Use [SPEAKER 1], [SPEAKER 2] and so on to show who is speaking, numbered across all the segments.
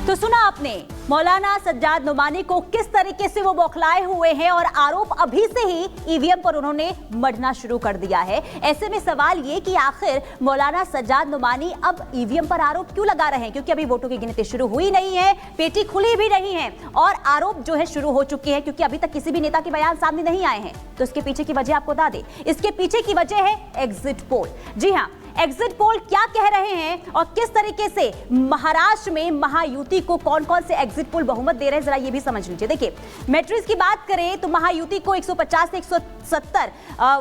[SPEAKER 1] तो सुना आपने मौलाना सज्जाद नुमानी को किस तरीके से वो बौखलाए हुए हैं और आरोप अभी से ही ईवीएम पर उन्होंने मढ़ना शुरू कर दिया है। ऐसे में सवाल ये कि आखिर मौलाना सज्जाद नुमानी अब ईवीएम पर आरोप क्यों लगा रहे हैं, क्योंकि अभी वोटों की गिनती शुरू हुई नहीं है, पेटी खुली भी नहीं है और आरोप जो है शुरू हो चुके हैं, क्योंकि अभी तक किसी भी नेता के बयान सामने नहीं आए हैं। तो इसके पीछे की वजह आपको बता दें, इसके पीछे की वजह है एग्जिट पोल। जी हां, एग्जिट पोल क्या कह रहे हैं और किस तरीके से महाराष्ट्र में महायुति को कौन कौन से एग्जिट पोल बहुमत दे रहे हैं, जरा ये भी समझ लीजिए। देखिए, मैट्रिक्स की बात करें तो महायुति को 150 से 170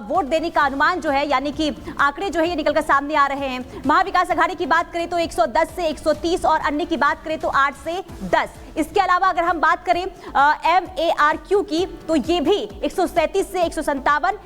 [SPEAKER 1] वोट देने का अनुमान जो है, यानी कि आंकड़े जो है ये निकलकर सामने आ रहे हैं। महाविकास आघाड़ी की बात करें तो 110 से 130 और अन्य की बात करें तो 8 से 10। इसके अलावा अगर हम बात करें MARQ की तो ये भी 137 से 157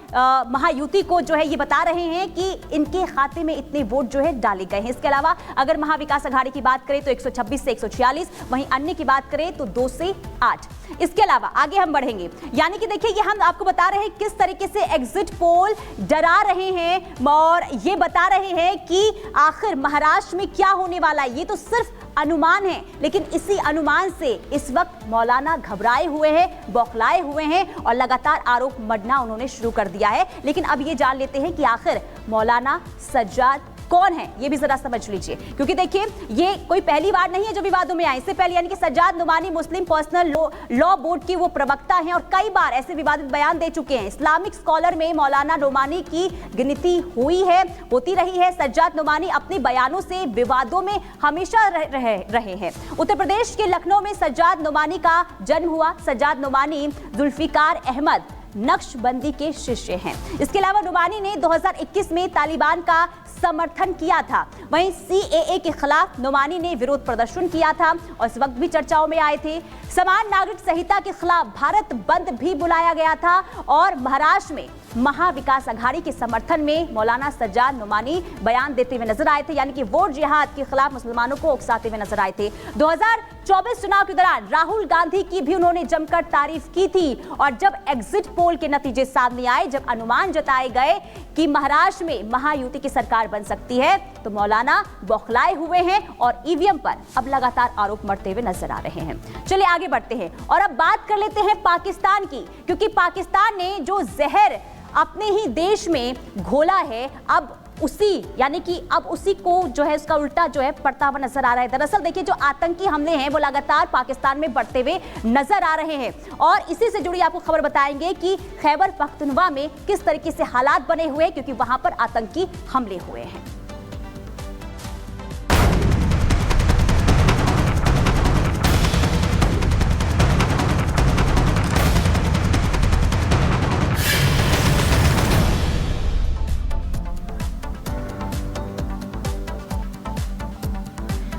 [SPEAKER 1] महायुति को जो है ये बता रहे हैं कि इनके खाते में इतने वोट जो है डाले गए हैं। इसके अलावा अगर महाविकास आघाड़ी की बात करें तो 126 से 146, वहीं अन्य की बात करें तो 2 से 8। इसके अलावा आगे हम बढ़ेंगे, यानी कि देखिए ये हम आपको बता रहे हैं किस तरीके से एग्जिट पोल डरा रहे हैं और ये बता रहे हैं कि आखिर महाराष्ट्र में क्या होने वाला है। ये तो सिर्फ अनुमान है, लेकिन इसी अनुमान से इस वक्त मौलाना घबराए हुए हैं, बौखलाए हुए हैं और लगातार आरोप मढ़ना उन्होंने शुरू कर दिया है। लेकिन अब ये जान लेते हैं कि आखिर मौलाना सज्जाद कौन है, ये भी जरा समझ लीजिए, क्योंकि देखिए ये कोई पहली बार नहीं है जो विवादों में आए। इससे पहले यानी कि सज्जाद नुमानी मुस्लिम पर्सनल लॉ बोर्ड की वो प्रवक्ता हैं और कई बार ऐसे विवादित बयान दे चुके हैं। इस्लामिक स्कॉलर में मौलाना नुमानी की गिनती हुई है, होती रही है। सज्जाद नुमानी अपने बयानों से विवादों में हमेशा रहे हैं। उत्तर प्रदेश के लखनऊ में सज्जाद नुमानी का जन्म हुआ। सज्जाद नुमानी जुल्फिकार अहमद नक्शबंदी के शिष्य हैं। इसके अलावा नुमानी ने 2021 में तालिबान का समर्थन किया था। वहीं CAA के खिलाफ नुमानी ने विरोध प्रदर्शन किया था और इस वक्त भी चर्चाओं में आए थे। समान नागरिक संहिता के खिलाफ भारत बंद भी बुलाया गया था और महाराष्ट्र में महाविकास आघाड़ी के समर्थन में मौलाना सज्जाद नुमानी बयान देते हुए नजर आए थे, यानी कि वोट जिहाद के खिलाफ मुसलमानों को उकसाते हुए नजर आए थे। 2024 चुनाव के दौरान राहुल गांधी की भी उन्होंने जमकर तारीफ की थी और जब एग्जिट पोल के नतीजे सामने आए, जब अनुमान जताए गए कि महाराष्ट्र में महायुति की सरकार बन सकती है, तो मौलाना बौखलाए हुए हैं और ईवीएम पर अब लगातार आरोप मढ़ते हुए नजर आ रहे हैं। चलिए आगे बढ़ते हैं और अब बात कर लेते हैं पाकिस्तान की, क्योंकि पाकिस्तान ने जो जहर अपने ही देश में घोला है, अब उसी यानी कि अब उसी को जो है उसका उल्टा जो है पड़ता हुआ नजर आ रहा है। दरअसल देखिए जो आतंकी हमले हैं वो लगातार पाकिस्तान में बढ़ते हुए नजर आ रहे हैं और इसी से जुड़ी आपको खबर बताएंगे कि खैबर पख्तूनख्वा में किस तरीके से हालात बने हुए हैं, क्योंकि वहां पर आतंकी हमले हुए हैं।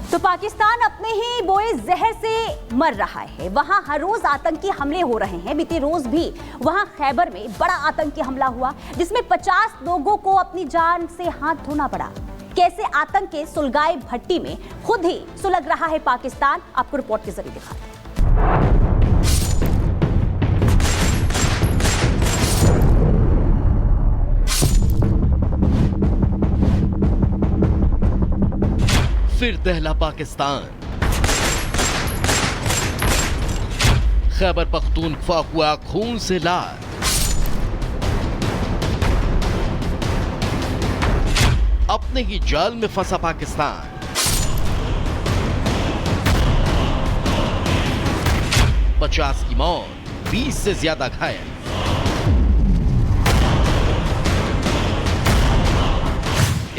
[SPEAKER 1] तो पाकिस्तान अपने ही बोए जहर से मर रहा है। वहां हर रोज आतंकी हमले हो रहे हैं। बीते रोज भी वहां खैबर में बड़ा आतंकी हमला हुआ जिसमें 50 लोगों को अपनी जान से हाथ धोना पड़ा। कैसे आतंक के सुलगाए भट्टी में खुद ही सुलग रहा है पाकिस्तान, आपको रिपोर्ट के जरिए दिखाते हैं।
[SPEAKER 2] फिर दहला पाकिस्तान। खैबर पख्तूनख्वा हुआ खून से लाल। अपने ही जाल में फंसा पाकिस्तान। पचास की मौत, 20 से ज्यादा घायल।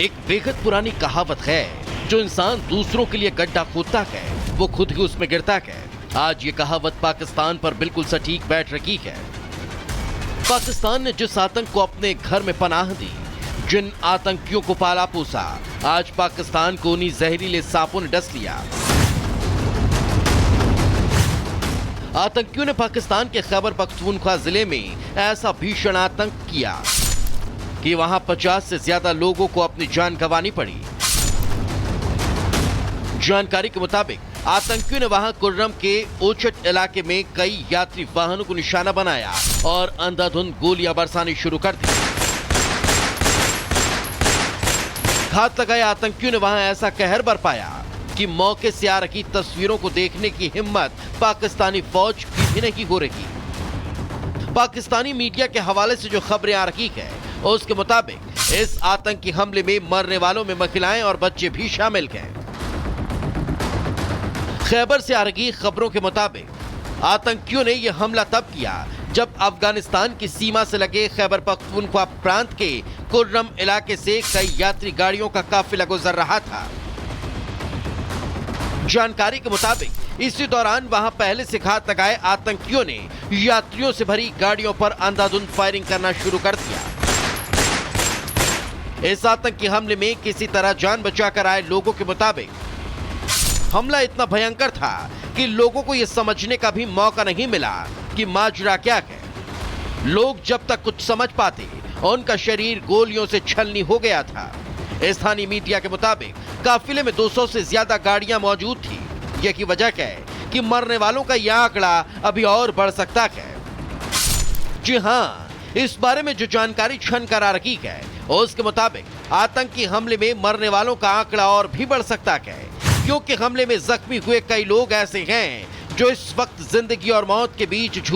[SPEAKER 2] एक बेहद पुरानी कहावत है, जो इंसान दूसरों के लिए गड्ढा खोदता है वो खुद ही उसमें गिरता है। आज ये कहावत पाकिस्तान पर बिल्कुल सटीक बैठ रही है। पाकिस्तान ने जिस आतंक को अपने घर में पनाह दी, जिन आतंकियों को पाला पोसा, आज पाकिस्तान को उन्हीं जहरीले सांपों ने डस लिया। आतंकियों ने पाकिस्तान के खैबर पख्तूनख्वा जिले में ऐसा भीषण आतंक किया कि वहां 50 से ज्यादा लोगों को अपनी जान गंवानी पड़ी। जानकारी के मुताबिक आतंकियों ने वहां कुर्रम के ओचट इलाके में कई यात्री वाहनों को निशाना बनाया और अंधाधुंध गोलियां बरसानी शुरू कर दी। घात लगाए आतंकियों ने वहां ऐसा कहर बरपाया कि मौके से आ रही तस्वीरों को देखने की हिम्मत पाकिस्तानी फौज की भी नहीं हो रही। पाकिस्तानी मीडिया के हवाले से जो खबरें आ रही है उसके मुताबिक इस आतंकी हमले में मरने वालों में महिलाएं और बच्चे भी शामिल हैं। खैबर से आ रही खबरों के मुताबिक आतंकियों ने यह हमला तब किया जब अफगानिस्तान की सीमा से लगे खैबर पख्तूनख्वा प्रांत के कुर्रम इलाके से कई यात्री गाड़ियों का काफिला गुजर रहा था। जानकारी के मुताबिक इसी दौरान वहां पहले से घात लगाए आतंकियों ने यात्रियों से भरी गाड़ियों पर अंधाधुंध फायरिंग करना शुरू कर दिया। इस आतंकी हमले में किसी तरह जान बचाकर आए लोगों के मुताबिक हमला इतना भयंकर था कि लोगों को यह समझने का भी मौका नहीं मिला कि माजरा क्या है। लोग जब तक कुछ समझ पाते उनका शरीर गोलियों से छलनी हो गया था। स्थानीय मीडिया के मुताबिक काफिले में 200 से ज्यादा गाड़ियां मौजूद थी। यही वजह है कि मरने वालों का यह आंकड़ा अभी और बढ़ सकता है। जी हां, इस बारे में जो जानकारी छन कर आ रही है उसके मुताबिक आतंकी हमले में मरने वालों का आंकड़ा और भी बढ़ सकता है, क्योंकि हमले में जख्मी हुए कई लोग ऐसे हैं जो इस वक्त जिंदगी और मौत के बीच झूल